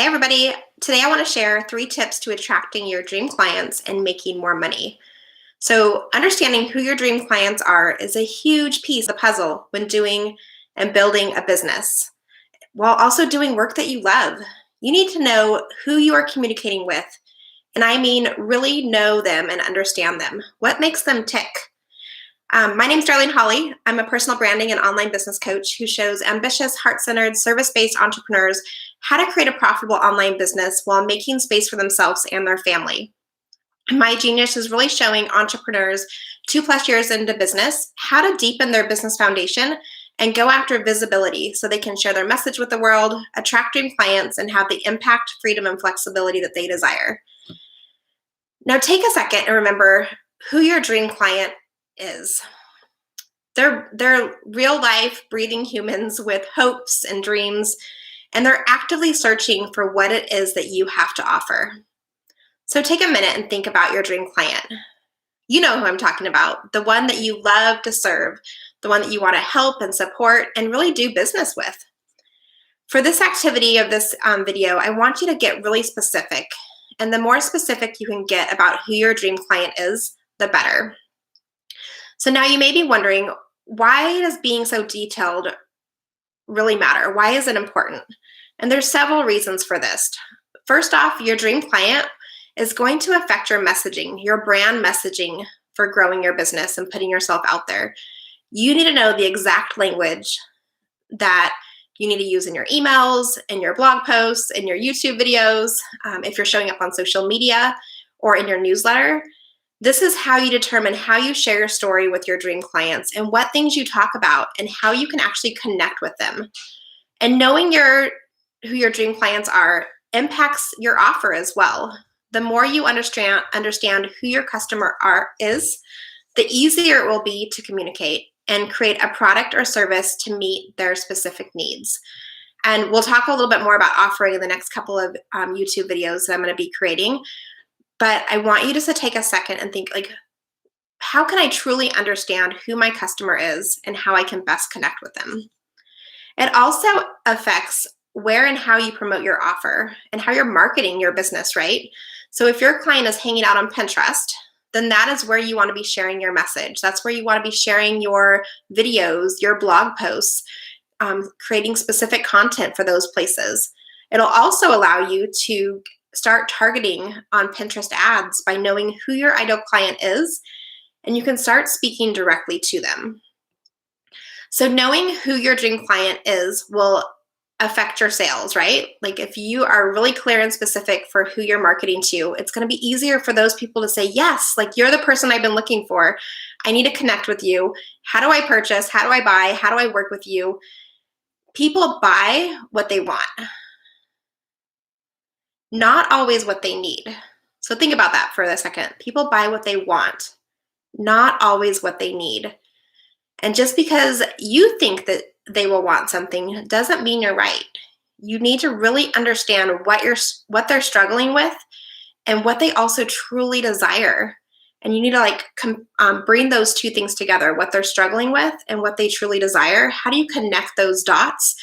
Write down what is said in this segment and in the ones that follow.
Hey everybody, today I want to share 3 tips to attracting your dream clients and making more money. So understanding who your dream clients are is a huge piece of the puzzle when doing and building a business, while also doing work that you love. You need to know who you are communicating with, and I mean really know them and understand them. What makes them tick? My name's Darlene Hawley. I'm a personal branding and online business coach who shows ambitious, heart-centered, service-based entrepreneurs how to create a profitable online business while making space for themselves and their family. My genius is really showing entrepreneurs 2+ years into business how to deepen their business foundation and go after visibility so they can share their message with the world, attract dream clients, and have the impact, freedom, and flexibility that they desire. Now take a second and remember who your dream client is. They're real life, breathing humans with hopes and dreams, and they're actively searching for what it is that you have to offer. So take a minute and think about your dream client. You know who I'm talking about, the one that you love to serve, the one that you want to help and support and really do business with. For this activity of this video, I want you to get really specific. And the more specific you can get about who your dream client is, the better. So now you may be wondering, why does being so detailed really matter? Why is it important? And there's several reasons for this. First off, your dream client is going to affect your messaging, your brand messaging for growing your business and putting yourself out there. You need to know the exact language that you need to use in your emails, in your blog posts, in your YouTube videos, if you're showing up on social media or in your newsletter. This is how you determine how you share your story with your dream clients and what things you talk about and how you can actually connect with them. And knowing who your dream clients are impacts your offer as well. The more you understand who your customer is, the easier it will be to communicate and create a product or service to meet their specific needs. And we'll talk a little bit more about offering in the next couple of YouTube videos that I'm going to be creating. But I want you just to take a second and think, like, how can I truly understand who my customer is and how I can best connect with them? It also affects where and how you promote your offer and how you're marketing your business, right? So if your client is hanging out on Pinterest, then that is where you want to be sharing your message. That's where you want to be sharing your videos, your blog posts, creating specific content for those places. It'll also allow you to start targeting on Pinterest ads by knowing who your ideal client is, and you can start speaking directly to them. So knowing who your dream client is will affect your sales, right? Like if you are really clear and specific for who you're marketing to, it's going to be easier for those people to say, yes, like you're the person I've been looking for. I need to connect with you. How do I purchase? How do I buy? How do I work with you? People buy what they want, not always what they need. So think about that for a second. People buy what they want, not always what they need. And just because you think that they will want something doesn't mean you're right. You need to really understand what they're struggling with and what they also truly desire. And you need to bring those two things together, what they're struggling with and what they truly desire. How do you connect those dots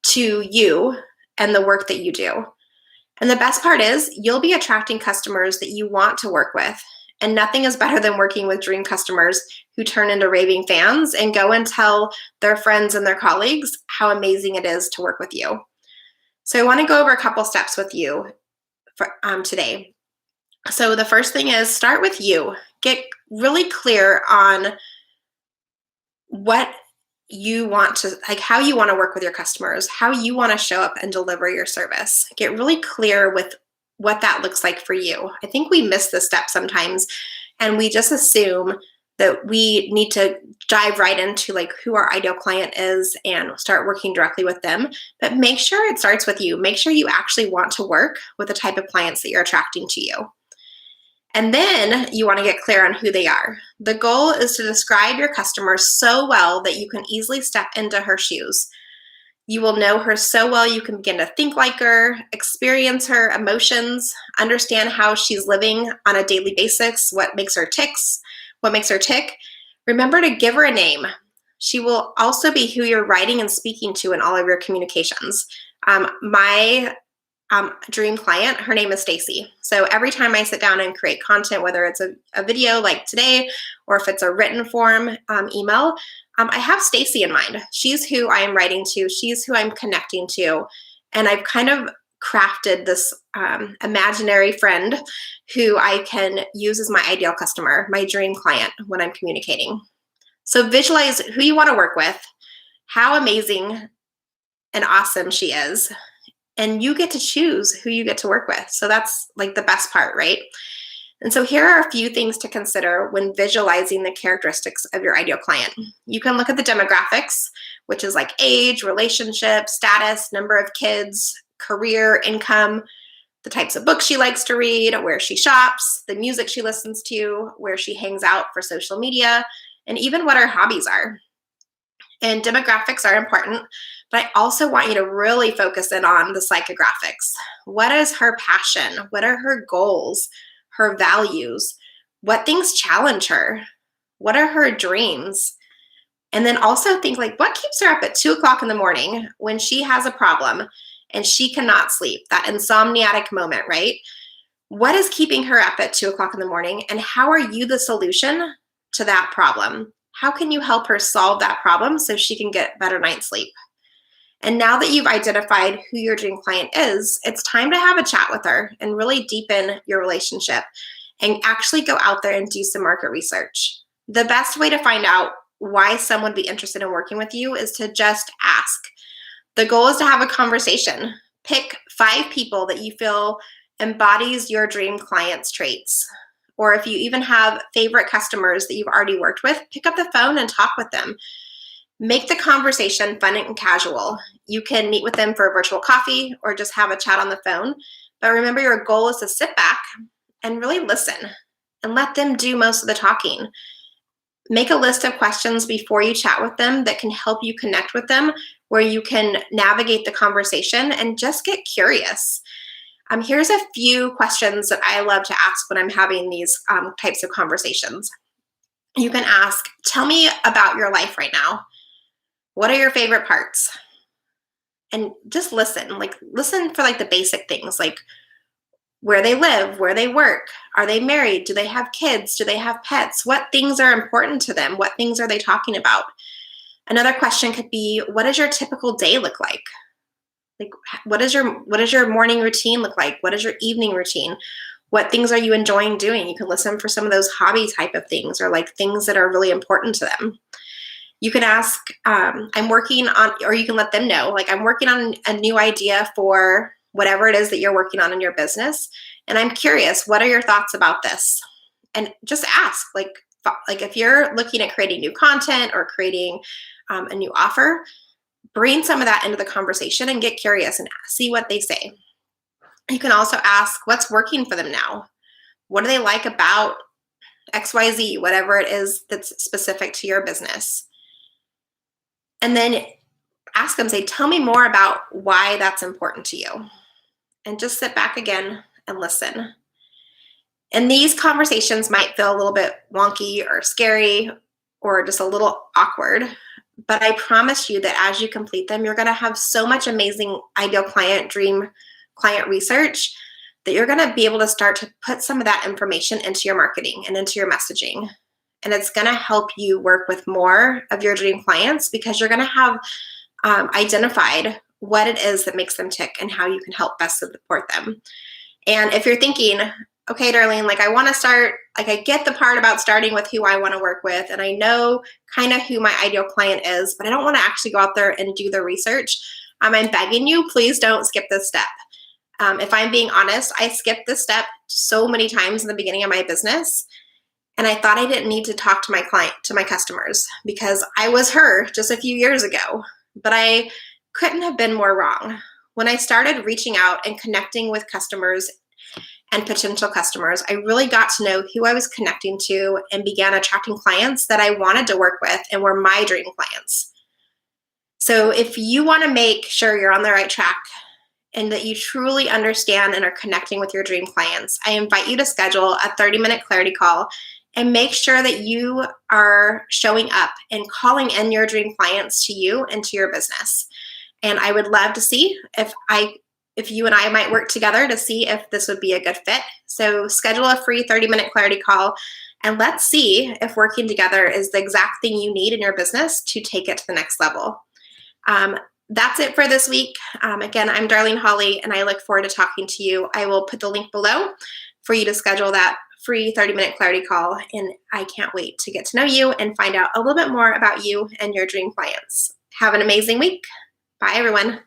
to you and the work that you do? And the best part is you'll be attracting customers that you want to work with. And nothing is better than working with dream customers who turn into raving fans and go and tell their friends and their colleagues how amazing it is to work with you. So I want to go over a couple steps with you for, today. So the first thing is start with you. Get really clear on what you want to, like how you want to work with your customers, how you want to show up and deliver your service. Get really clear with what that looks like for you. I think we miss this step sometimes and we just assume that we need to dive right into like who our ideal client is and start working directly with them. But make sure it starts with you. Make sure you actually want to work with the type of clients that you're attracting to you. And then you want to get clear on who they are. The goal is to describe your customer so well that you can easily step into her shoes. You will know her so well you can begin to think like her, experience her emotions, understand how she's living on a daily basis, what makes her tick. Remember to give her a name. She will also be who you're writing and speaking to in all of your communications. My dream client, her name is Stacy. So every time I sit down and create content, whether it's a video like today, or if it's a written form email, I have Stacy in mind. She's who I am writing to. She's who I'm connecting to. And I've kind of crafted this imaginary friend who I can use as my ideal customer, my dream client when I'm communicating. So visualize who you want to work with, how amazing and awesome she is, and you get to choose who you get to work with. So that's like the best part, right? And so here are a few things to consider when visualizing the characteristics of your ideal client. You can look at the demographics, which is like age, relationship, status, number of kids, career, income, the types of books she likes to read, where she shops, the music she listens to, where she hangs out for social media, and even what her hobbies are. And demographics are important, but I also want you to really focus in on the psychographics. What is her passion? What are her goals, her values? What things challenge her? What are her dreams? And then also think like, what keeps her up at 2 o'clock in the morning when she has a problem and she cannot sleep, that insomniatic moment, right? What is keeping her up at 2 o'clock in the morning, and how are you the solution to that problem? How can you help her solve that problem so she can get better night's sleep? And now that you've identified who your dream client is, it's time to have a chat with her and really deepen your relationship and actually go out there and do some market research. The best way to find out why someone would be interested in working with you is to just ask. The goal is to have a conversation. Pick 5 people that you feel embodies your dream client's traits. Or if you even have favorite customers that you've already worked with, pick up the phone and talk with them. Make the conversation fun and casual. You can meet with them for a virtual coffee or just have a chat on the phone. But remember, your goal is to sit back and really listen and let them do most of the talking. Make a list of questions before you chat with them that can help you connect with them, where you can navigate the conversation and just get curious. Here's a few questions that I love to ask when I'm having these types of conversations. You can ask, tell me about your life right now. What are your favorite parts? And just listen, listen for the basic things, like where they live, where they work, are they married, do they have kids, do they have pets, what things are important to them, what things are they talking about? Another question could be, what does your typical day look like? What does your morning routine look like? What is your evening routine? What things are you enjoying doing? You can listen for some of those hobby type of things, or things that are really important to them. You can ask, I'm working on, or you can let them know, I'm working on a new idea for whatever it is that you're working on in your business. And I'm curious, what are your thoughts about this? And just ask, if you're looking at creating new content or creating a new offer, bring some of that into the conversation and get curious and see what they say. You can also ask, what's working for them now? What do they like about XYZ, whatever it is that's specific to your business? And then ask them, say, tell me more about why that's important to you. And just sit back again and listen. And these conversations might feel a little bit wonky or scary or just a little awkward, but I promise you that as you complete them, you're going to have so much amazing ideal client, dream client research that you're going to be able to start to put some of that information into your marketing and into your messaging. And it's going to help you work with more of your dream clients because you're going to have identified what it is that makes them tick and how you can help best support them. And if you're thinking, okay, Darlene, I want to start, I get the part about starting with who I want to work with, and I know kind of who my ideal client is, but I don't want to actually go out there and do the research. I'm begging you, please don't skip this step. If I'm being honest, I skipped this step so many times in the beginning of my business, and I thought I didn't need to talk to my customers because I was her just a few years ago, but I couldn't have been more wrong. When I started reaching out and connecting with customers and potential customers, I really got to know who I was connecting to and began attracting clients that I wanted to work with and were my dream clients. So if you want to make sure you're on the right track and that you truly understand and are connecting with your dream clients, I invite you to schedule a 30-minute clarity call and make sure that you are showing up and calling in your dream clients to you and to your business. And I would love to see if I if you and I might work together to see if this would be a good fit. So schedule a free 30-minute clarity call and let's see if working together is the exact thing you need in your business to take it to the next level. That's it for this week. Again, I'm Darlene Hawley, and I look forward to talking to you. I will put the link below for you to schedule that free 30-minute clarity call, and I can't wait to get to know you and find out a little bit more about you and your dream clients. Have an amazing week. Bye, everyone.